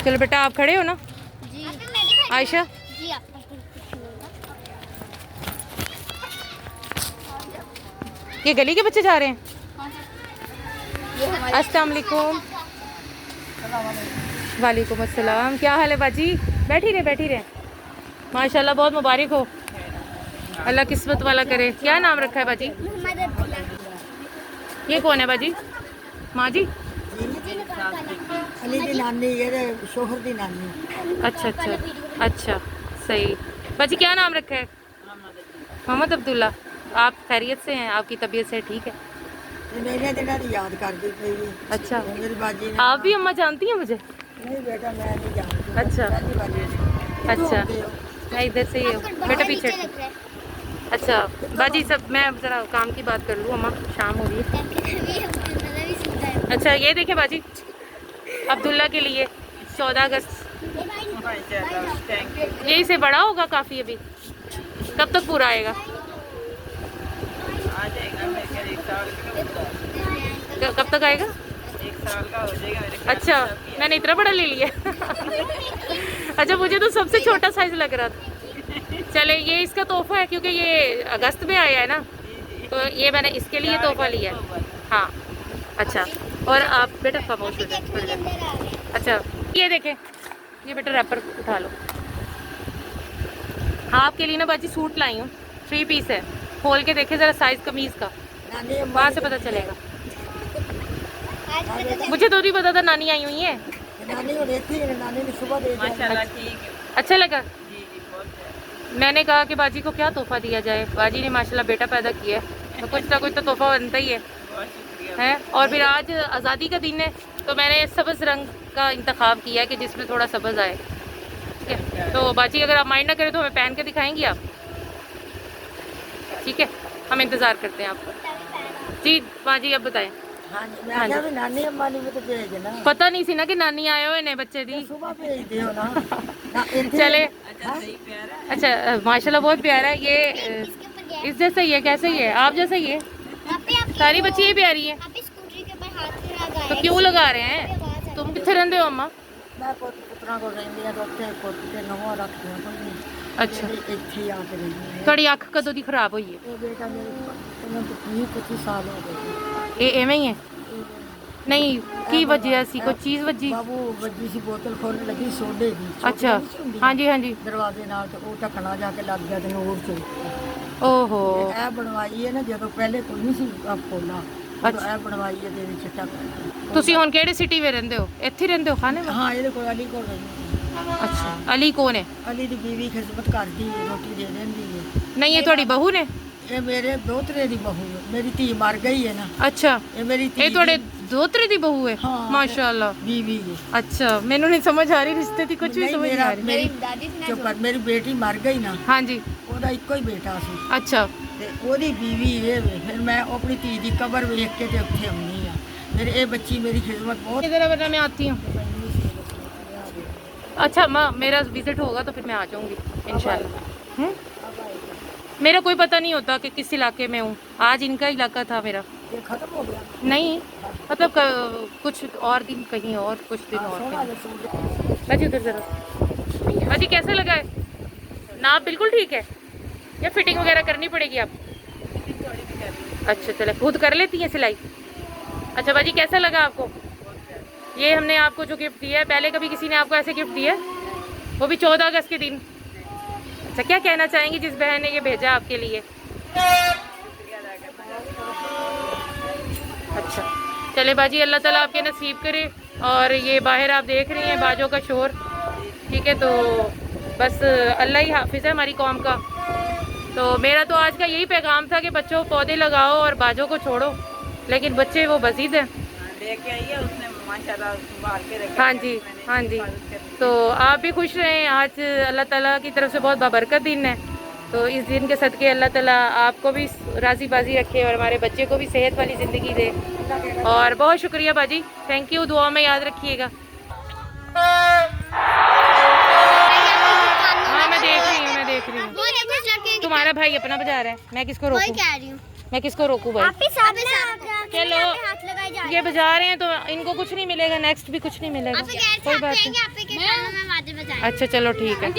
चलो बेटा आप खड़े हो ना जी आयशा। जी आपका ये गली के बच्चे जा रहे हैं। अस्सलाम वालेकुम। वालेकुम अस्सलाम। क्या हाल है बाजी? बैठी रहे माशाल्लाह, बहुत मुबारक हो, अल्लाह किस्मत वाला करे। क्या नाम रखा है बाजी? मोहम्मद अब्दुल्ला। ये कौन है बाजी? माँ जी? अली दी नानी, ये शोहर दी नानी। अच्छा अच्छा अच्छा, सही। बाजी क्या नाम रखा है? मोहम्मद अब्दुल्ला। आप खैरियत से हैं? आपकी तबीयत से ठीक है? मेरे दिनों की याद कर दी थी। अच्छा, मेरी बाजी ने। आप भी अम्मा जानती हैं मुझे? नहीं बेटा, मैं नहीं जानती। अच्छा अच्छा, मैं इधर से ही हूँ बेटा, पीछे। लग रहा है। अच्छा बाजी, सब मैं ज़रा काम की बात कर लूँ, अम्मा शाम हो रही है। अच्छा ये देखें बाजी, अब्दुल्ला के लिए 14 अगस्त। यही से बड़ा होगा काफ़ी अभी, कब तक पूरा आएगा? कब तक आएगा? 1 साल का हो जाएगा मेरे ख्याल अच्छा, मैंने इतना बड़ा ले लिया। अच्छा, मुझे तो सबसे छोटा साइज लग रहा था। चले, ये इसका तोहफा है क्योंकि ये अगस्त में आया है ना, तो ये मैंने इसके लिए तोहफा लिया है। हाँ अच्छा, और आप बेटा खामोश हो जाए थोड़ी देर। अच्छा ये देखें, ये बेटा रैपर उठा लो। हाँ आपके लिए ना बाजी सूट लाई हूँ, 3 पीस है, खोल के देखे ज़रा साइज कमीज़ का, वहाँ से पता चलेगा। मुझे तो नहीं पता था नानी आई हुई है। नानी को देखी है, नानी ने सुबह दे दिया। माशाल्लाह ठीक है। अच्छा लगा। जी जी बहुत प्यारा। मैंने कहा कि बाजी को क्या तोहफा दिया जाए, बाजी ने माशाल्लाह बेटा पैदा किया है, तो कुछ ना कुछ तो तोहफा बनता ही बहुत शुक्रिया। है। और फिर आज आज़ादी का दिन है, तो मैंने सब्ज़ रंग का इंतखाब किया है कि जिसमें थोड़ा सब्ज़ आए। ठीक है, तो बाजी अगर आप माइंड ना करें तो हमें पहन के दिखाएंगी आप? ठीक है, हम इंतज़ार करते हैं आपका। जी बाजी अब बताएं। हाँ जी, मैं क्या भी नानी अम्मा ने भी तो भेज देना। पता नहीं सी ना कि नानी आए हुए ने बच्चे दी। सुबह भेज दियो ना। चले, अच्छा सही प्यारा है। अच्छा माशाल्लाह बहुत प्यारा है ये। इस जैसा ही है, कैसे ही है, आप जैसा ही है, सारी बच्ची ये प्यारी है। स्कूटरी के ऊपर हाथ लगाया। तो क्यों लगा रहे हैं? तुम कितने रहते हो अम्मा? मैं पुत्रा को रहेंगे या डॉक्टर को ते नवा रख दिया कोई नहीं। अच्छा, ਇੱਥੇ ਹੀ ਆ ਕੇ ਰਹੀ ਹੈ। ਤੁਹਾਡੀ ਅੱਖ ਕਦੋਂ ਦੀ ਖਰਾਬ ਹੋਈ ਹੈ? ਇਹ ਬੇਟਾ ਮੇਰੇ ਕੋਲ 25 ਸਾਲ ਹੋ ਗਏ। ਇਹ ਐਵੇਂ ਹੀ ਹੈ? ਨਹੀਂ, ਕੀ ਵੱਜਿਆ ਸੀ? ਕੋਈ ਚੀਜ਼ ਵੱਜੀ? ਬਾਬੂ ਵੱਜੀ ਸੀ, ਬੋਤਲ ਖੋਲਣ ਲੱਗੀ ਸੋਡੇ ਦੀ। ਅੱਛਾ, ਹਾਂਜੀ ਹਾਂਜੀ। ਦਰਵਾਜ਼ੇ ਨਾਲ ਤੇ ਉਹ ਢੱਕਣਾ ਜਾ ਕੇ ਲੱਗ ਗਿਆ ਤੇ ਨੂਰ ਚ। ਓਹੋ, ਇਹ ਬਣਵਾਈ ਹੈ ਨਾ, ਜਦੋਂ ਪਹਿਲੇ ਕੋਈ ਨਹੀਂ ਸੀ ਖੋਲਾ। ਅੱਛਾ। ਇਹ ਬਣਵਾਈ ਹੈ ਦੇ ਵਿੱਚ ਢੱਕਣਾ। ਤੁਸੀਂ ਹੁਣ ਕਿਹੜੇ ਸਿਟੀ ਵਿੱਚ ਰਹਿੰਦੇ ਹੋ? ਇੱਥੇ ਹੀ ਰਹਿੰਦੇ ਹੋ ਖਾਨੇ ਵਿੱਚ? ਹਾਂ, ਇਹਦੇ ਕੋਲ ਅਲੀ ਕੋਲ ਰਹਿੰਦੀ। ਅੱਛਾ, ਅਲੀ ਕੌਣ ਹੈ? ਅਲੀ ਦੀ ਬੀਵੀ ਖਿਦਮਤ ਕਰਦੀ ਹੈ, ਰੋਟੀ ਦੇ ਦਿੰਦੀ ਹੈ। ਨਹੀਂ ਇਹ ਤੁਹਾਡੀ ਬਹੂ ਨੇ? ਇਹ ਮੇਰੇ ਦੋਤਰੇ ਦੀ ਬਹੂ ਹੈ। ਮੇਰੀ ਧੀ ਮਰ ਗਈ ਹੈ ਨਾ। ਅੱਛਾ, ਇਹ ਮੇਰੀ ਧੀ ਇਹ ਤੁਹਾਡੇ ਦੋਤਰੇ ਦੀ ਬਹੂ ਹੈ? ਹਾਂ। ਮਾਸ਼ਾਅੱਲਾ। बीवी है। अच्छा, मैंने नहीं समझ आ रही, रिश्ते की कुछ भी नहीं, समझ नहीं आ रही। मेरी दादी से चुप कर, मेरी बेटी मर गई ना, हाँ जी, ਉਹਦਾ ਇੱਕੋ ਹੀ ਬੇਟਾ ਸੀ अच्छा ਤੇ ਉਹਦੀ ਬੀਵੀ ਇਹ ਵੇ। ਫਿਰ ਮੈਂ ਆਪਣੀ ਧੀ ਦੀ ਕਬਰ ਵੇਖ ਕੇ ਤੇ ਉੱਥੇ ਆਉਣੀ ਆ। ਫਿਰ ਇਹ ਬੱਚੀ ਮੇਰੀ ਖਿਦਮਤ बहुत। इधर वरना मैं आती हूँ। अच्छा माँ, मेरा विजिट होगा तो फिर मैं आ जाऊँगी इंशाल्लाह। मेरा कोई पता नहीं होता कि किस इलाके में हूँ, आज इनका इलाका था मेरा। ये खत्म हो गया। नहीं मतलब कुछ और दिन कहीं और, कुछ दिन और कहीं। बाजी उधर जरा, बाजी कैसा लगा है? नाप बिल्कुल ठीक है या फिटिंग वगैरह करनी पड़ेगी आप? अच्छा चले, खुद कर लेती हैं सिलाई? अच्छा बाजी कैसा लगा आपको? ये हमने आपको जो गिफ्ट दिया है, पहले कभी किसी ने आपको ऐसे गिफ्ट दिया है, वो भी 14 अगस्त के दिन? अच्छा, क्या कहना चाहेंगी जिस बहन ने ये भेजा आपके लिए? अच्छा चले बाजी, अल्लाह ताला आपके नसीब करे। और ये बाहर आप देख रही हैं बाजों का शोर, ठीक है, तो बस अल्लाह ही हाफिज़ है हमारी कौम का। तो मेरा तो आज का यही पैगाम था कि बच्चों पौधे लगाओ और बाजों को छोड़ो, लेकिन बच्चे वो बजीद हैं। लेके आई है उसने माशाल्लाह संभाल के रखा। हाँ जी, हाँ जी। तो आप भी खुश रहें, आज अल्लाह ताला की तरफ से बहुत बाबरकत दिन है, तो इस दिन के सदके अल्लाह ताला आपको भी राज़ी बाजी रखे और हमारे बच्चे को भी सेहत वाली ज़िंदगी दे। और बहुत शुक्रिया बाजी, थैंक यू, दुआ में याद रखिएगा। हाँ मैं देख रही हूँ, मैं देख रही हूँ। तुम्हारा भाई अपना बजा रहा है, मैं किसको रोकूं? कह रही हूँ। मैं किसको रोकूं भाई? आप ही सामने चलो हाथ लगाए जा ये बजा रहे हैं तो इनको कुछ नहीं मिलेगा, नेक्स्ट भी कुछ नहीं मिलेगा, कोई बात नहीं। आपके के सामने मैं वादे बजाएंगे। अच्छा चलो ठीक है।